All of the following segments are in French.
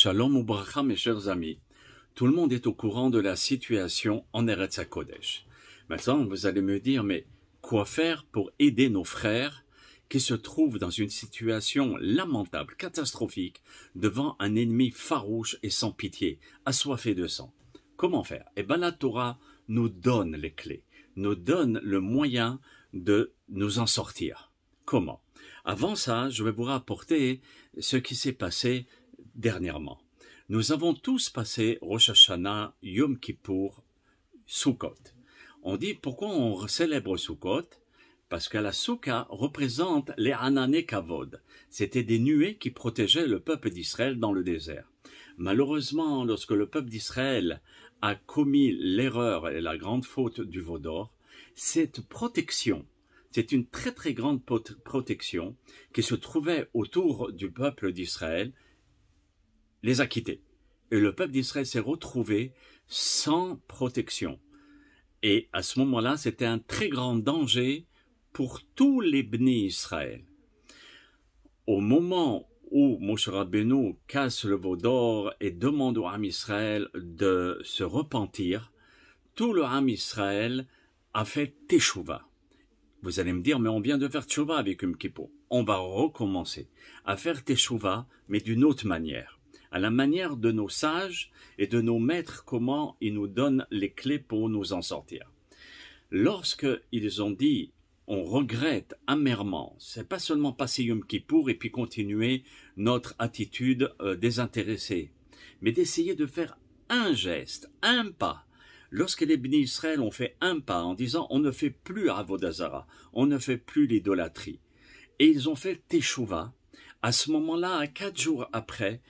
Shalom Ubracha, mes chers amis. Tout le monde est au courant de la situation en Eretz HaKodesh. Maintenant, vous allez me dire, mais quoi faire pour aider nos frères qui se trouvent dans une situation lamentable, catastrophique, devant un ennemi farouche et sans pitié, assoiffé de sang? Comment faire? Eh bien, la Torah nous donne les clés, nous donne le moyen de nous en sortir. Comment? Avant ça, je vais vous rapporter ce qui s'est passé dernièrement. Nous avons tous passé Rosh Hashanah, Yom Kippour, Sukkot. On dit pourquoi on célèbre Sukkot? Parce que la Soukha représente les Hanane Kavod. C'était des nuées qui protégeaient le peuple d'Israël dans le désert. Malheureusement, lorsque le peuple d'Israël a commis l'erreur et la grande faute du veau d'or, cette protection, c'est une très très grande protection qui se trouvait autour du peuple d'Israël, les a quittés. Et le peuple d'Israël s'est retrouvé sans protection. Et à ce moment-là, c'était un très grand danger pour tous les Bnei Israël. Au moment où Moshe Rabbeinu casse le veau d'or et demande au Ham Israël de se repentir, tout le Ham Israël a fait Teshuvah. Vous allez me dire, mais on vient de faire Teshuvah avec Yom Kippour. On va recommencer à faire Teshuvah, mais d'une autre manière. À la manière de nos sages et de nos maîtres, comment ils nous donnent les clés pour nous en sortir. Lorsqu'ils ont dit, on regrette amèrement, c'est pas seulement passer Yom Kippour et puis continuer notre attitude désintéressée, mais d'essayer de faire un geste, un pas. Lorsque les Bnei Israël ont fait un pas en disant, on ne fait plus Avodah Zara, on ne fait plus l'idolâtrie, et ils ont fait Teshuvah, à ce moment-là, à 4 jours après,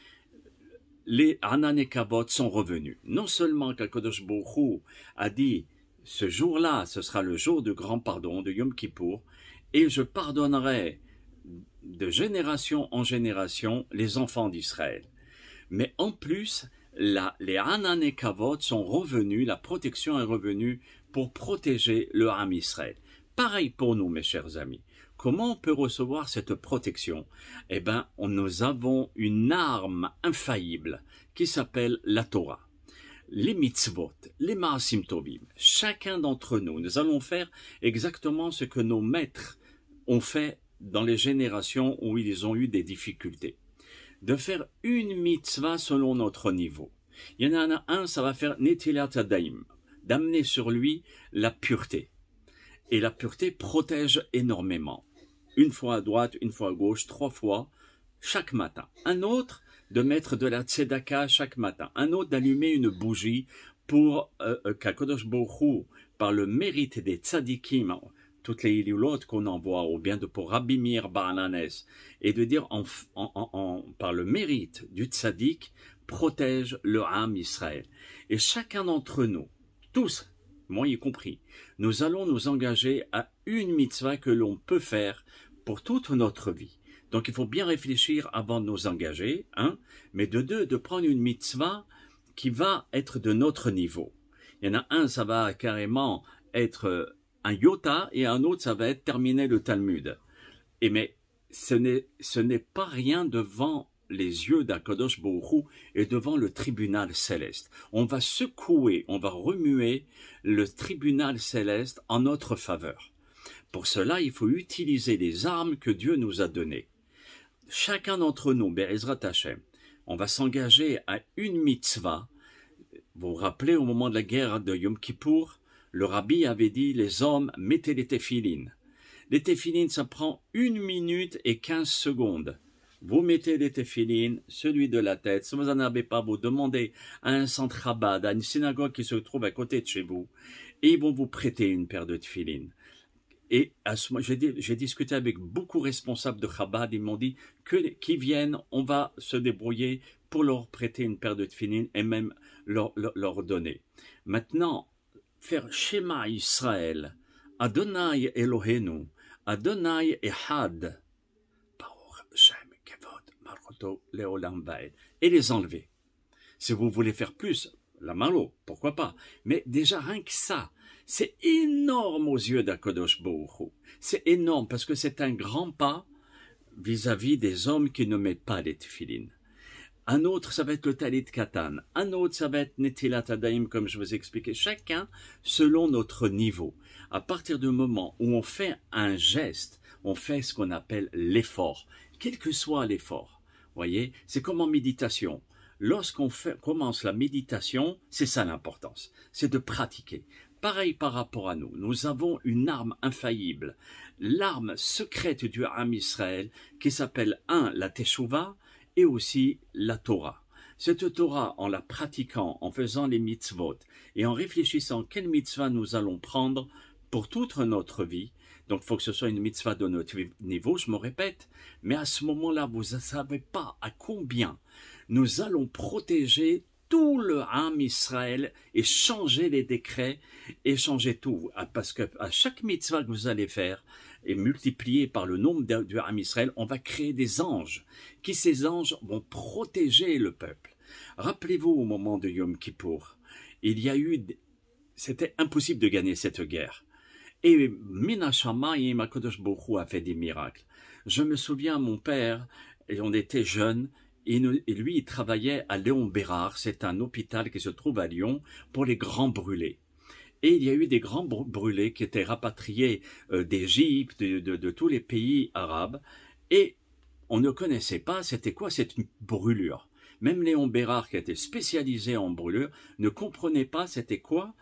les Hanane Kavod sont revenus. Non seulement qu'Akadosh Baruch Hu a dit, ce jour-là, ce sera le jour du grand pardon, de Yom Kippour, et je pardonnerai de génération en génération les enfants d'Israël. Mais en plus, les Hanane Kavod sont revenus, la protection est revenue pour protéger le Ham Israël. Pareil pour nous, mes chers amis. Comment on peut recevoir cette protection? Eh bien, nous avons une arme infaillible qui s'appelle la Torah. Les mitzvot, les ma'asim tovim, chacun d'entre nous, nous allons faire exactement ce que nos maîtres ont fait dans les générations où ils ont eu des difficultés. De faire une mitzvah selon notre niveau. Il y en a un, ça va faire netilat yadayim, d'amener sur lui la pureté. Et la pureté protège énormément. Une fois à droite, une fois à gauche, 3 fois, chaque matin. Un autre, de mettre de la tzedaka chaque matin. Un autre, d'allumer une bougie pour qu'Akadosh Baruch Hu, par le mérite des tzadikim, toutes les ilulot qu'on envoie, ou bien pour Rabbi Meir Ba'alanes, et de dire par le mérite du tzadik, protège le Ham Israël. Et chacun d'entre nous, tous, moi y compris, nous allons nous engager à une mitzvah que l'on peut faire pour toute notre vie. Donc il faut bien réfléchir avant de nous engager, mais de deux, de prendre une mitzvah qui va être de notre niveau. Il y en a un, ça va carrément être un iota, et un autre, ça va être terminer le Talmud. Mais ce n'est pas rien devant les yeux d'Akadosh Baruch Hu et devant le tribunal céleste. On va secouer, on va remuer le tribunal céleste en notre faveur. Pour cela, il faut utiliser les armes que Dieu nous a données. Chacun d'entre nous, Be'ezrat Hashem, on va s'engager à une mitzvah. Vous vous rappelez, au moment de la guerre de Yom Kippour, le rabbi avait dit, les hommes, mettez les téphilines. Les téphilines, ça prend 1 minute et 15 secondes. Vous mettez les téphilines, celui de la tête. Si vous n'en avez pas, vous demandez à un centre Chabad, à une synagogue qui se trouve à côté de chez vous, et ils vont vous prêter une paire de téphilines. Et à ce moment, j'ai discuté avec beaucoup de responsables de Chabad, ils m'ont dit qu'ils viennent, on va se débrouiller pour leur prêter une paire de téphilines et même leur donner. Maintenant, faire Shema Israël, Adonai Eloheinu, Adonai Ehad, et les enlever. Si vous voulez faire plus, la malo, pourquoi pas. Mais déjà, rien que ça, c'est énorme aux yeux d'Akadosh Baruch Hu. C'est énorme parce que c'est un grand pas vis-à-vis des hommes qui ne mettent pas les téphilines. Un autre, ça va être le talit katan. Un autre, ça va être netilat adaim, comme je vous ai expliqué. Chacun selon notre niveau. À partir du moment où on fait un geste, on fait ce qu'on appelle l'effort, quel que soit l'effort. Voyez, c'est comme en méditation. Lorsqu'on commence la méditation, c'est ça l'importance, c'est de pratiquer. Pareil par rapport à nous, nous avons une arme infaillible, l'arme secrète du Ham Israël qui s'appelle la Teshuvah et aussi la Torah. Cette Torah, en la pratiquant, en faisant les mitzvot et en réfléchissant quelle mitzvah nous allons prendre pour toute notre vie, donc il faut que ce soit une mitzvah de notre niveau, je me répète, mais à ce moment-là, vous ne savez pas à combien nous allons protéger tout le Ham Israël et changer les décrets et changer tout. Parce que à chaque mitzvah que vous allez faire et multiplié par le nombre du Ham Israël, on va créer des anges, ces anges vont protéger le peuple. Rappelez-vous au moment de Yom Kippour, c'était impossible de gagner cette guerre. Et Mina Shamayim HaKadosh Baruch Hu a fait des miracles. Je me souviens, mon père, et on était jeunes, et lui, il travaillait à Léon Bérard, c'est un hôpital qui se trouve à Lyon, pour les grands brûlés. Et il y a eu des grands brûlés qui étaient rapatriés d'Égypte, de tous les pays arabes, et on ne connaissait pas c'était quoi cette brûlure. Même Léon Bérard, qui était spécialisé en brûlure, ne comprenait pas c'était quoi,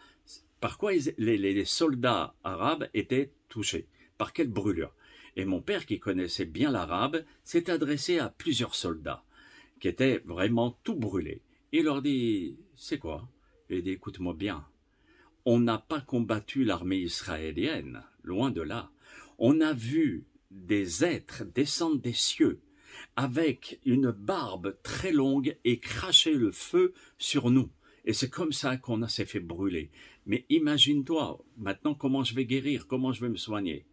par quoi les soldats arabes étaient touchés, par quelle brûlure. Et mon père, qui connaissait bien l'arabe, s'est adressé à plusieurs soldats qui étaient vraiment tout brûlés. Il leur dit, c'est quoi? Il dit, écoute-moi bien, on n'a pas combattu l'armée israélienne, loin de là. On a vu des êtres descendre des cieux avec une barbe très longue et cracher le feu sur nous. Et c'est comme ça qu'on s'est fait brûler. Mais imagine-toi, maintenant, comment je vais guérir, comment je vais me soigner.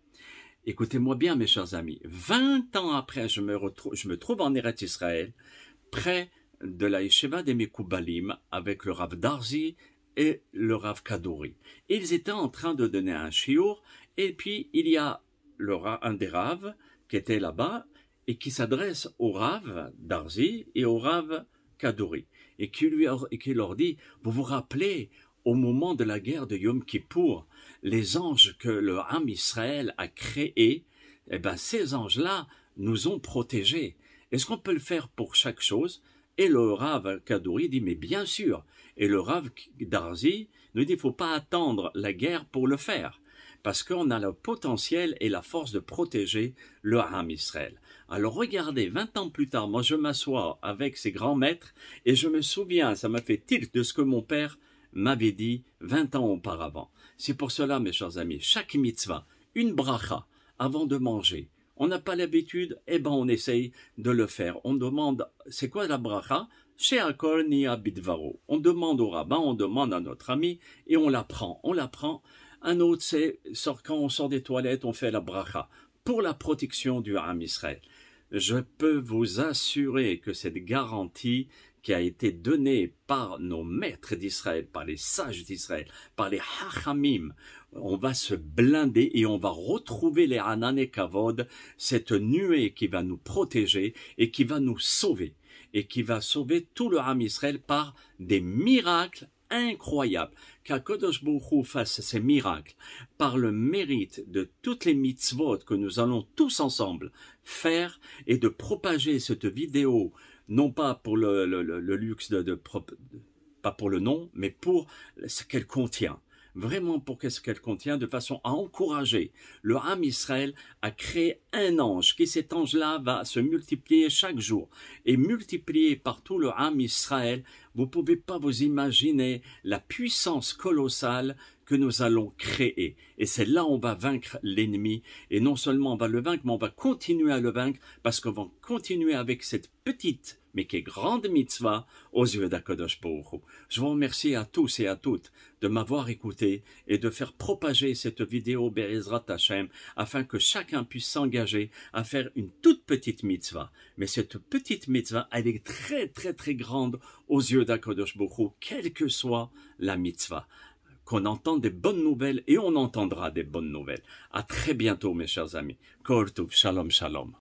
Écoutez-moi bien, mes chers amis. 20 ans après, je me trouve en Eretz Israël, près de la Yeshiva des Mekoubalim, avec le Rav Darzi et le Rav Kadouri. Ils étaient en train de donner un shiur, et puis il y a un des Rav qui était là-bas, et qui s'adresse au Rav Darzi et au Rav Kadouri, et qui leur dit, vous vous rappelez, au moment de la guerre de Yom Kippour, les anges que le Ham Israël a créés, eh ben, ces anges-là nous ont protégés. Est-ce qu'on peut le faire pour chaque chose? Et le Rav Kadouri dit, mais bien sûr. Et le Rav Darzi nous dit, il ne faut pas attendre la guerre pour le faire, parce qu'on a le potentiel et la force de protéger le Ham Israël. Alors regardez, 20 ans plus tard, moi je m'assois avec ces grands maîtres, et je me souviens, ça m'a fait tilt de ce que mon père m'avait dit 20 ans auparavant. C'est pour cela, mes chers amis, chaque mitzvah, une bracha, avant de manger, on n'a pas l'habitude, eh ben on essaye de le faire. On demande, c'est quoi la bracha? She'akol ni'a bidvaro. On demande au rabbin, on demande à notre ami, et on l'apprend. On l'apprend. Un autre, c'est quand on sort des toilettes, on fait la bracha pour la protection du Ham Israël. Je peux vous assurer que cette garantie qui a été donnée par nos maîtres d'Israël, par les sages d'Israël, par les hachamim, on va se blinder et on va retrouver les Hanan et Kavod, cette nuée qui va nous protéger et qui va nous sauver, et qui va sauver tout le Ham Israël par des miracles incroyables. Qu'Akadosh Baruch Hu fasse ces miracles par le mérite de toutes les mitzvot que nous allons tous ensemble faire, et de propager cette vidéo, non pas pour le luxe pas pour le nom, mais pour ce qu'elle contient. Vraiment pour ce qu'elle contient, de façon à encourager le Ham Israël à créer un ange, qui cet ange-là va se multiplier chaque jour, et multiplié par tout le Ham Israël. Vous ne pouvez pas vous imaginer la puissance colossale que nous allons créer. Et c'est là où on va vaincre l'ennemi. Et non seulement on va le vaincre, mais on va continuer à le vaincre, parce qu'on va continuer avec cette petite, mais qui est grande mitzvah aux yeux d'Akadosh Baruch Hu. Je vous remercie à tous et à toutes de m'avoir écouté et de faire propager cette vidéo Be'ezrat Hashem, afin que chacun puisse s'engager à faire une toute petite mitzvah. Mais cette petite mitzvah, elle est très très très grande aux yeux d'Akadosh Baruch Hu, quelle que soit la mitzvah. Qu'on entende des bonnes nouvelles, et on entendra des bonnes nouvelles. À très bientôt, mes chers amis. Kol Tov, shalom shalom.